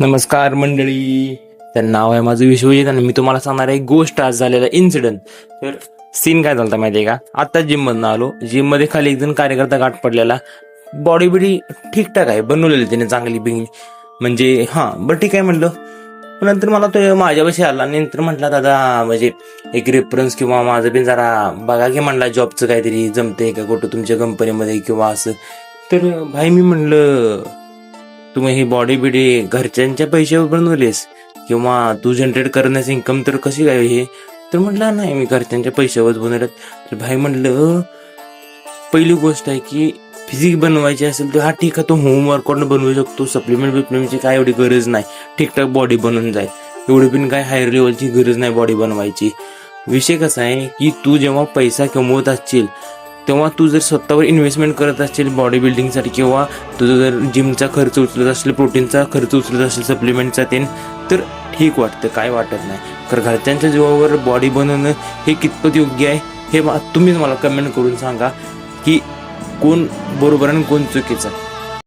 नमस्कार मंडळी, तर नाव आहे माझं विश्वजित आणि मी तुम्हाला सांगणार आहे गोष्ट आज झालेला इन्सिडेंट. तर सीन काय झालं माहिती आहे का? आता जिम मधून आलो. जिम मध्ये खाली एक जण कार्यकर्ता गाठ पडलेला. बॉडी बिडी ठीकठाक आहे, बनवलेली त्याने चांगली बिंगली, म्हणजे बरं ठीक आहे म्हणलं. पण नंतर मला तो माझ्यापाशी आला आणि नंतर म्हटला, दादा म्हणजे एक रेफरन्स किंवा माझं पण जरा बघा की म्हणला, जॉबचं काहीतरी जमतंय का कुठं तुमच्या कंपनीमध्ये किंवा असं. तर भाई मी म्हणलं, तुम्ही ही बॉडी बिडी घरच्यांच्या पैशावर बनवलीस किंवा तू जनरेट करण्याचं इन्कम तर कशी काय हे? तर म्हटलं नाही, मी घरच्यांच्या पैशावर बनवल्यात. तर भाई म्हणलं, पहिली गोष्ट आहे की फिजिक बनवायची असेल तर ठीक आहे, तो होम वर्कआउट बनवू शकतो. सप्लिमेंट बिप्लिमेंटची काय एवढी गरज नाही, ठीकठाक बॉडी बनवून जाईल. एवढी पण काय हायर लेवलची गरज नाही बॉडी बनवायची. विषय कसा आहे की तू जेव्हा पैसा कमवत असशील तेव्हा तू जर स्वतःवर इन्व्हेस्टमेंट करत असशील बॉडी बिल्डिंगसाठी, किंवा तुझं जर जिमचा खर्च उचलत असेल, प्रोटीनचा खर्च उचलत असेल, सप्लिमेंटचा तर ठीक वाटतं, काय वाटत नाही. कारण घरच्यांच्या जीवावर बॉडी बनवणं हे कितपत योग्य आहे हे तुम्हीच मला कमेंट करून सांगा की कोण बरोबर आणि कोण चुकीचं आहे.